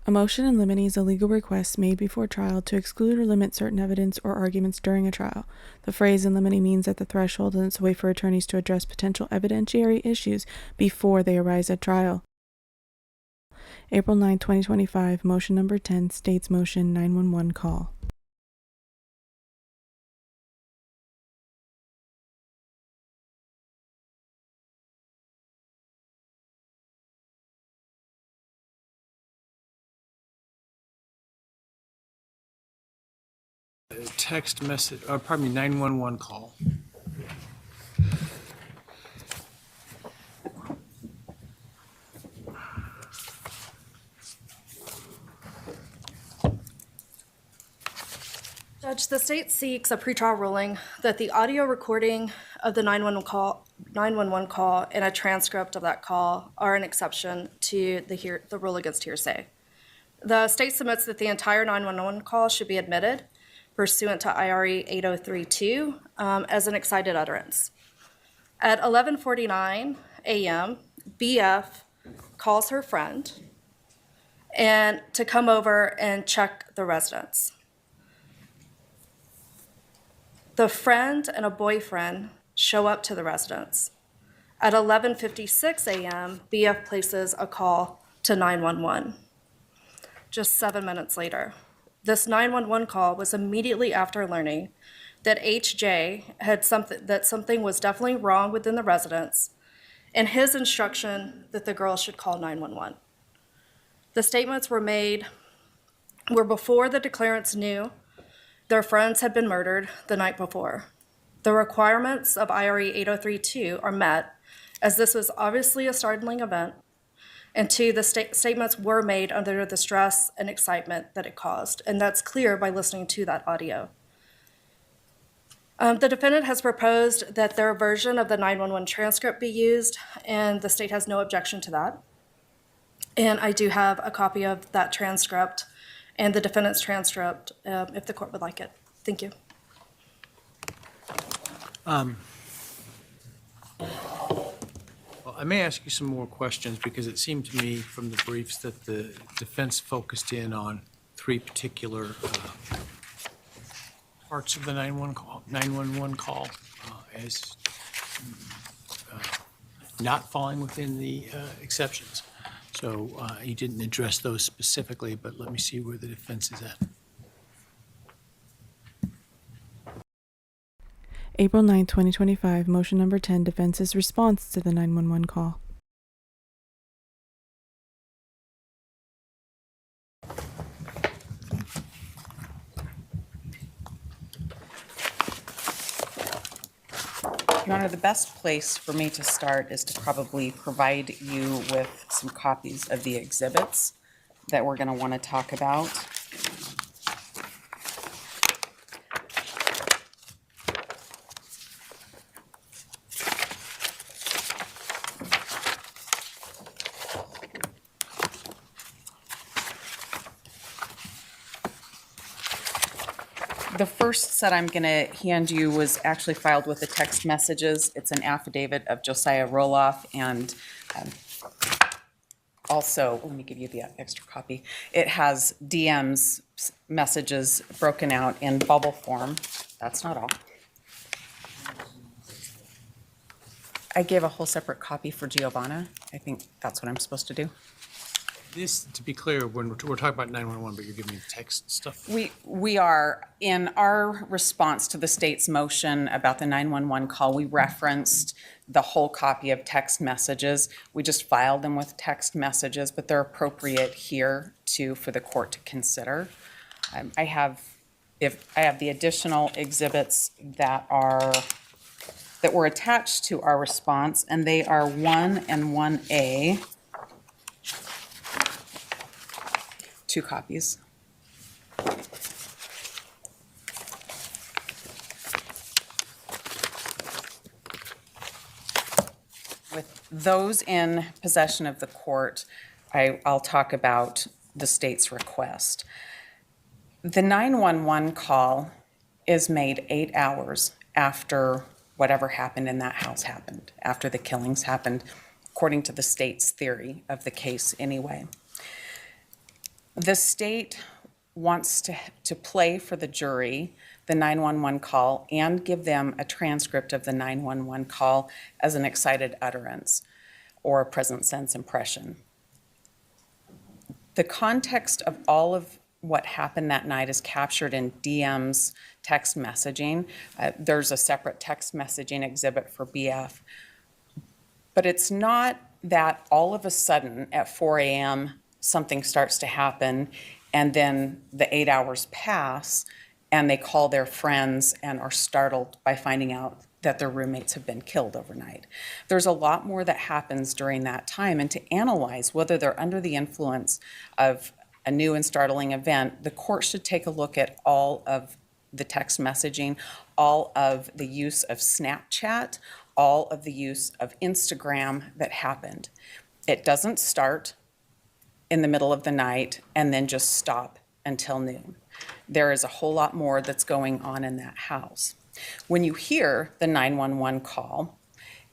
A motion in limine is a legal request made before trial to exclude or limit certain evidence or arguments during a trial. The phrase in limine means at the threshold, and it's a way for attorneys to address potential evidentiary issues before they arise at trial. April 9, 2025, motion number 10, states motion 911 call. Text message, or pardon me, 911 call. Judge, the state seeks a pretrial ruling that the audio recording of the 911 call and a transcript of that call are an exception to the rule against hearsay. The state submits that the entire 911 call should be admitted pursuant to IRE 8032 as an excited utterance. At 11:49 a.m., BF calls her friend and to come over and check the residence. The friend and a boyfriend show up to the residence. At 11:56 a.m., BF places a call to 911. Just 7 minutes later, this 911 call was immediately after learning that HJ had something was definitely wrong within the residence, and his instruction that the girl should call 911. The statements were before the declarants knew their friends had been murdered the night before. The requirements of IRE 8032 are met, as this was obviously a startling event, and two, the statements were made under the stress and excitement that it caused, and that's clear by listening to that audio. The defendant has proposed that their version of the 911 transcript be used, and the state has no objection to that. And I do have a copy of that transcript and the defendant's transcript, if the court would like it. Thank you. Well, I may ask you some more questions because it seemed to me from the briefs that the defense focused in on three particular parts of the 911 call as not falling within the exceptions. So you didn't address those specifically, but let me see where the defense is at. April 9, 2025, motion number 10, defense's response to the 911 call. Your Honor, the best place for me to start is to probably provide you with some copies of the exhibits that we're going to want to talk about. The first set I'm going to hand you was actually filed with the text messages. It's an affidavit of Josiah Roloff, and also, let me give you the extra copy. It has DM's messages broken out in bubble form. That's not all. I gave a whole separate copy for Giovanna. I think that's what I'm supposed to do. This, to be clear, when we're talking about 911, but you're giving me the text stuff? We are, in our response to the state's motion about the 911 call, we referenced the whole copy of text messages. We just filed them with text messages, but they're appropriate here for the court to consider. I have the additional exhibits that were attached to our response, and they are 1 and 1A. 2 copies. With those in possession of the court, I'll talk about the state's request. The 911 call is made 8 hours after whatever happened in that house happened, after the killings happened, according to the state's theory of the case anyway. The state wants to play for the jury the 911 call and give them a transcript of the 911 call as an excited utterance or a present sense impression. The context of all of what happened that night is captured in DM's text messaging. There's a separate text messaging exhibit for BF. But it's not that all of a sudden at 4 a.m. something starts to happen and then the 8 hours pass and they call their friends and are startled by finding out that their roommates have been killed overnight. There's a lot more that happens during that time, and to analyze whether they're under the influence of a new and startling event, the court should take a look at all of the text messaging, all of the use of Snapchat, all of the use of Instagram that happened. It doesn't start in the middle of the night and then just stop until noon. There is a whole lot more that's going on in that house. When you hear the 911 call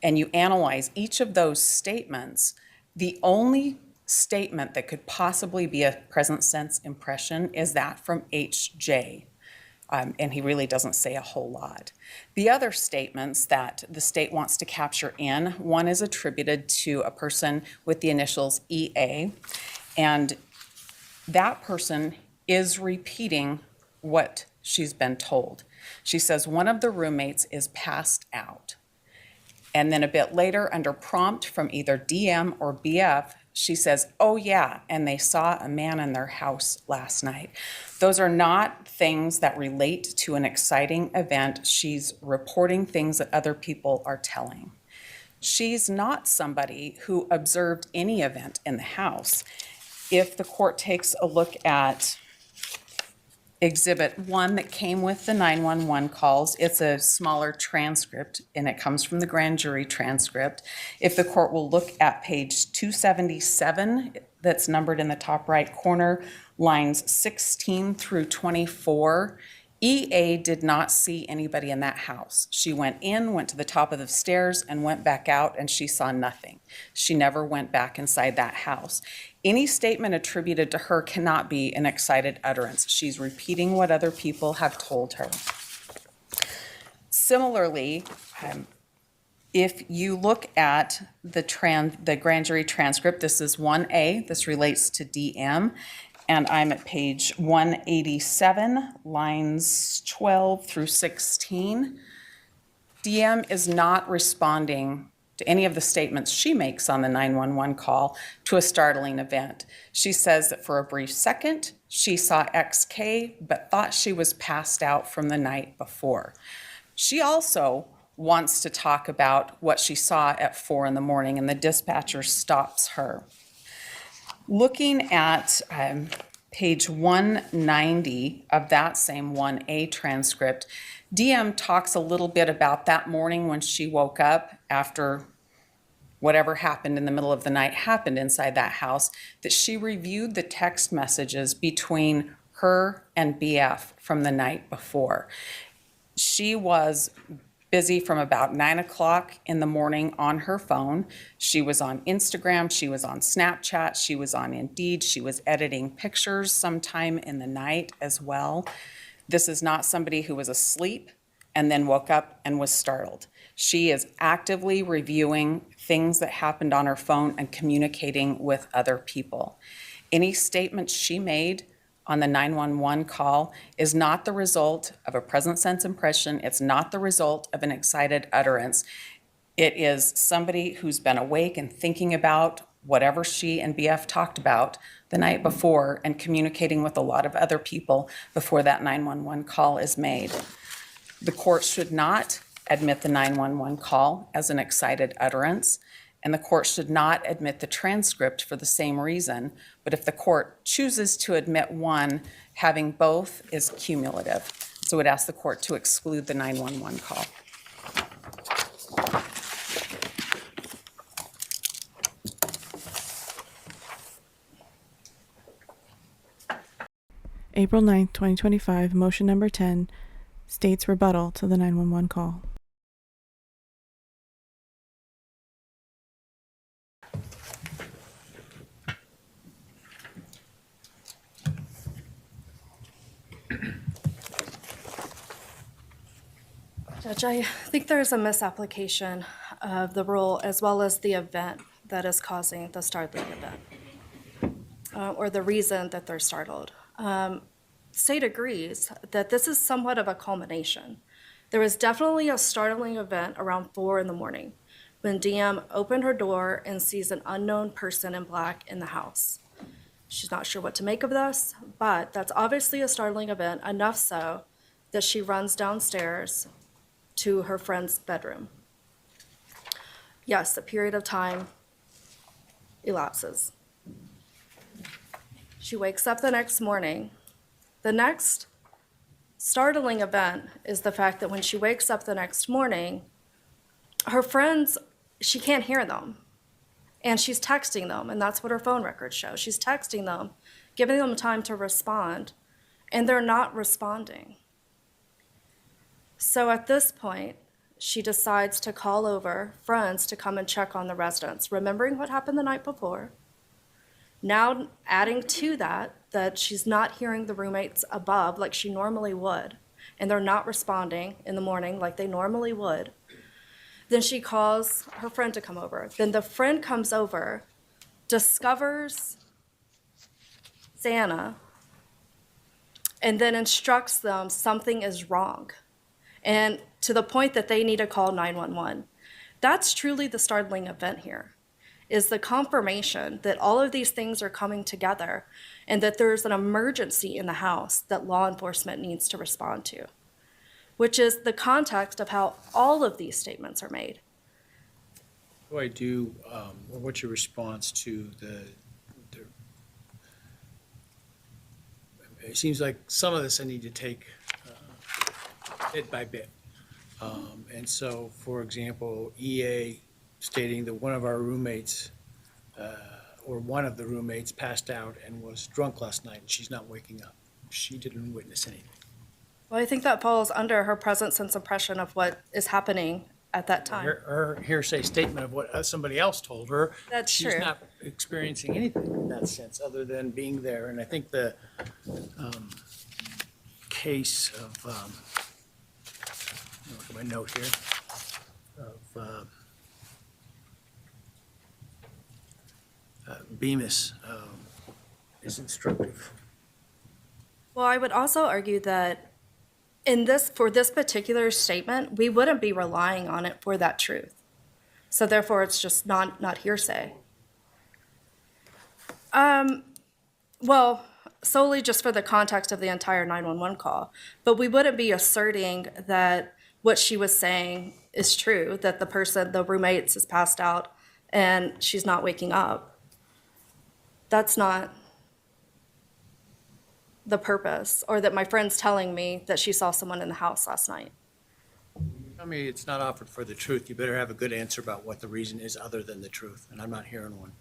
and you analyze each of those statements, the only statement that could possibly be a present sense impression is that from HJ. And he really doesn't say a whole lot. The other statements that the state wants to capture in, one is attributed to a person with the initials EA, and that person is repeating what she's been told. She says one of the roommates is passed out. And then a bit later, under prompt from either DM or BF, she says, oh yeah, and they saw a man in their house last night. Those are not things that relate to an exciting event. She's reporting things that other people are telling. She's not somebody who observed any event in the house. If the court takes a look at Exhibit 1 that came with the 911 calls, it's a smaller transcript and it comes from the grand jury transcript. If the court will look at page 277, that's numbered in the top right corner, lines 16 through 24, EA did not see anybody in that house. She went in, went to the top of the stairs, and went back out, and she saw nothing. She never went back inside that house. Any statement attributed to her cannot be an excited utterance. She's repeating what other people have told her. Similarly, if you look at the grand jury transcript, this is 1A, this relates to DM, and I'm at page 187, lines 12 through 16. DM is not responding to any of the statements she makes on the 911 call to a startling event. She says that for a brief second, she saw XK, but thought she was passed out from the night before. She also wants to talk about what she saw at 4 in the morning, and the dispatcher stops her. Looking at page 190 of that same 1A transcript, DM talks a little bit about that morning when she woke up after whatever happened in the middle of the night happened inside that house, that she reviewed the text messages between her and BF from the night before. She was busy from about 9 o'clock in the morning on her phone. She was on Instagram, she was on Snapchat, she was on Indeed, she was editing pictures sometime in the night as well. This is not somebody who was asleep and then woke up and was startled. She is actively reviewing things that happened on her phone and communicating with other people. Any statement she made on the 911 call is not the result of a present sense impression. It's not the result of an excited utterance. It is somebody who's been awake and thinking about whatever she and BF talked about the night before and communicating with a lot of other people before that 911 call is made. The court should not admit the 911 call as an excited utterance, and the court should not admit the transcript for the same reason. But if the court chooses to admit one, having both is cumulative. So I would ask the court to exclude the 911 call. April 9th, 2025, motion number 10, state's rebuttal to the 911 call. Judge, I think there's a misapplication of the rule as well as the event that is causing the startling event, or the reason that they're startled. State agrees that this is somewhat of a culmination. There was definitely a startling event around 4 in the morning when DM opened her door and sees an unknown person in black in the house. She's not sure what to make of this, but that's obviously a startling event, enough so that she runs downstairs to her friend's bedroom. Yes, a period of time elapses. She wakes up the next morning. The next startling event is the fact that when she wakes up the next morning, her friends, she can't hear them. And she's texting them, and that's what her phone records show. She's texting them, giving them time to respond, and they're not responding. So at this point, she decides to call over friends to come and check on the residents, remembering what happened the night before. Now adding to that she's not hearing the roommates above like she normally would, and they're not responding in the morning like they normally would. Then she calls her friend to come over. Then the friend comes over, discovers Santa, and then instructs them something is wrong, and to the point that they need to call 911. That's truly the startling event here, is the confirmation that all of these things are coming together and that there's an emergency in the house that law enforcement needs to respond to, which is the context of how all of these statements are made. What do I do, or what's your response to it seems like some of this I need to take bit by bit. And so, for example, EA stating that one of our roommates, or one of the roommates passed out and was drunk last night, and she's not waking up. She didn't witness anything. Well, I think that falls under her present sense impression of what is happening at that time. Her hearsay statement of what somebody else told her. That's she's true. not experiencing anything in that sense other than being there. And I think the case of, look at my note here, of Bemis is instructive. Well, I would also argue that for this particular statement, we wouldn't be relying on it for that truth. So therefore, it's just not hearsay. Well, solely just for the context of the entire 911 call, but we wouldn't be asserting that what she was saying is true, that the roommates is passed out and she's not waking up. That's not the purpose, or that my friend's telling me that she saw someone in the house last night. Tell me it's not offered for the truth. You better have a good answer about what the reason is other than the truth, and I'm not hearing one.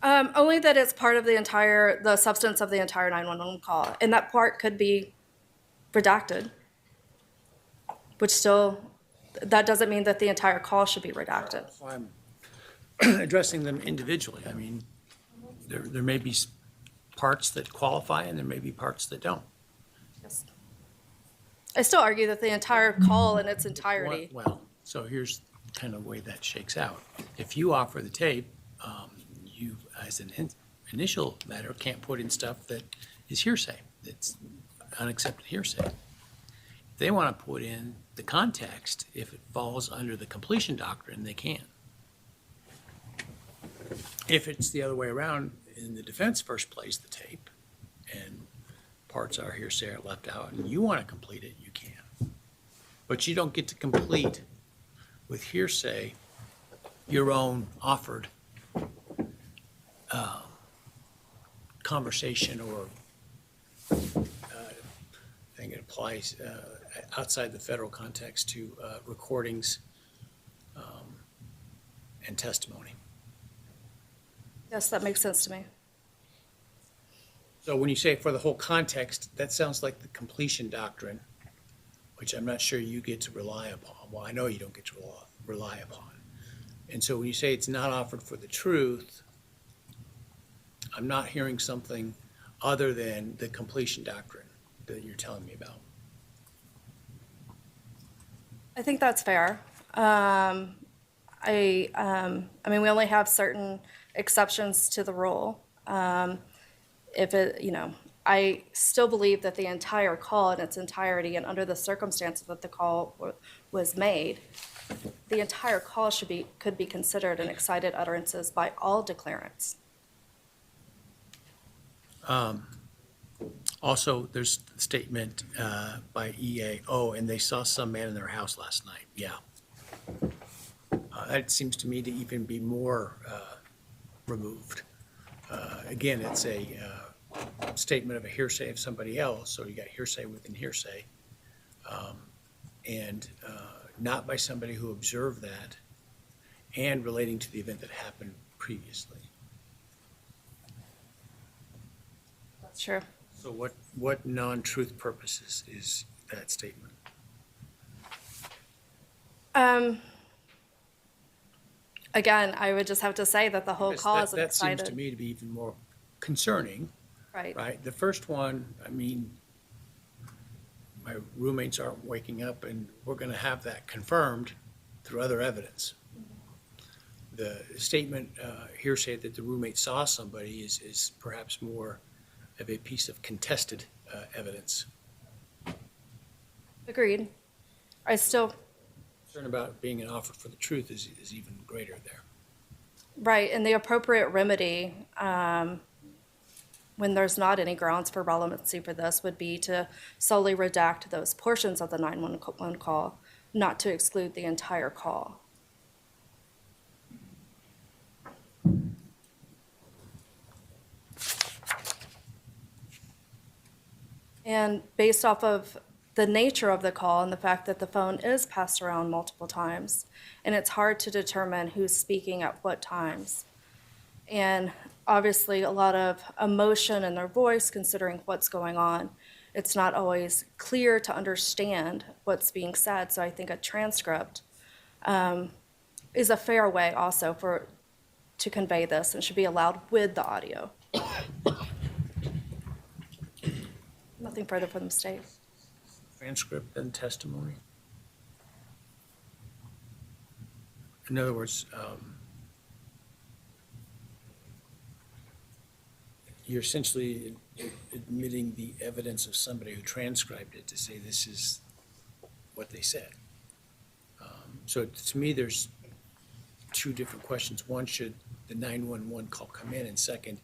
Only that it's part of the substance of the entire 911 call, and that part could be redacted, which still, that doesn't mean that the entire call should be redacted. So I'm addressing them individually. I mean, there may be parts that qualify and there may be parts that don't. Yes. I still argue that the entire call in its entirety. Well, so here's kind of the way that shakes out. If you offer the tape, you, as an initial matter, can't put in stuff that is hearsay, that's unaccepted hearsay. If they want to put in the context, if it falls under the completion doctrine, they can. If it's the other way around, in the defense first plays the tape, and parts are hearsay are left out, and you want to complete it, you can. But you don't get to complete with hearsay your own offered conversation or I think it applies outside the federal context to recordings and testimony. Yes, that makes sense to me. So when you say for the whole context, that sounds like the completion doctrine, which I'm not sure you get to rely upon. Well, I know you don't get to rely upon. And so when you say it's not offered for the truth, I'm not hearing something other than the completion doctrine that you're telling me about. I think that's fair. I mean, we only have certain exceptions to the rule. If it, you know, I still believe that the entire call in its entirety and under the circumstances that the call was made, the entire call could be considered an excited utterances by all declarants. Also, there's a statement by EAO, and they saw some man in their house last night. Yeah. That seems to me to even be more removed. Again, it's a statement of a hearsay of somebody else, so you got hearsay within hearsay, and not by somebody who observed that and relating to the event that happened previously. That's true. So what non-truth purposes is that statement? Again, I would just have to say that the whole Because call is an that seems to excited, me to be even more concerning, right? right? The first one, I mean, my roommates aren't waking up, and we're going to have that confirmed through other evidence. The statement hearsay that the roommate saw somebody is perhaps more of a piece of contested evidence. Agreed. I still, Concern about being an offer for the truth is even greater there. right, and the appropriate remedy, when there's not any grounds for relevancy for this, would be to solely redact those portions of the 911 call, not to exclude the entire call. And based off of the nature of the call and the fact that the phone is passed around multiple times, and it's hard to determine who's speaking at what times. And obviously, a lot of emotion in their voice, considering what's going on. It's not always clear to understand what's being said, so I think a transcript is a fair way also to convey this and should be allowed with the audio. Nothing further from the state. Transcript and testimony? In other words, you're essentially admitting the evidence of somebody who transcribed it to say this is what they said. So to me, there's two different questions. One, should the 911 call come in? And second,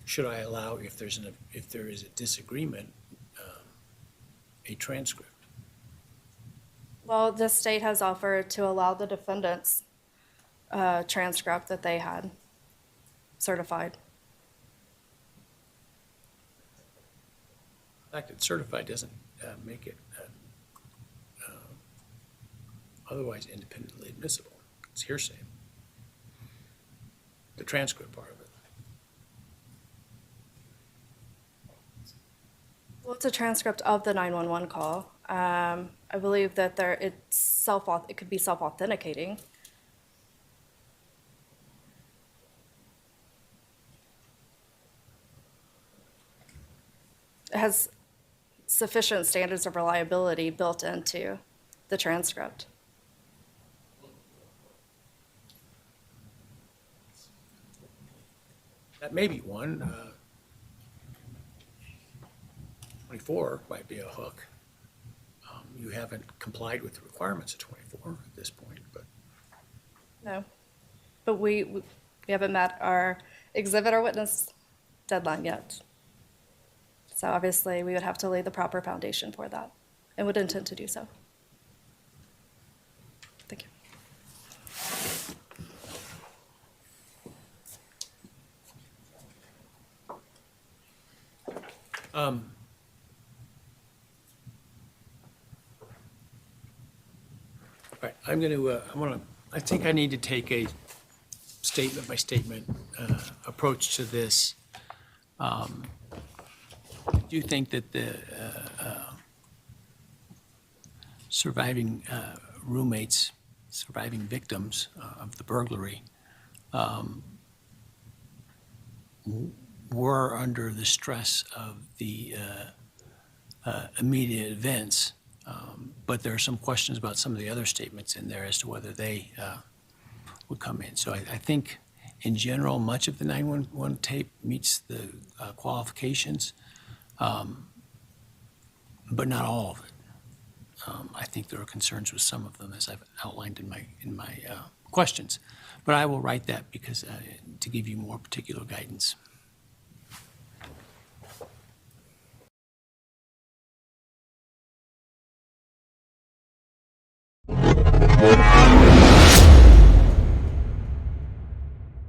should I allow, if there is a disagreement, a transcript? Well, the state has offered to allow the defendant's transcript that they had certified. The fact that certified doesn't make it otherwise independently admissible. It's hearsay. The transcript part of it. Well, it's a transcript of the 911 call. I believe that it could be self-authenticating. It has sufficient standards of reliability built into the transcript. That may be one. 24 might be a hook. You haven't complied with the requirements of 24 at this point, but No, but we haven't met our exhibit or witness deadline yet. So obviously, we would have to lay the proper foundation for that and would intend to do so. Thank you. all right, I think I need to take a statement by statement approach to this. I do think that the surviving roommates, surviving victims of the burglary were under the stress of the immediate events But there are some questions about some of the other statements in there as to whether they would come in. So I think, in general, much of the 911 tape meets the qualifications, but not all of it. I think there are concerns with some of them, as I've outlined in my questions. But I will write that because to give you more particular guidance.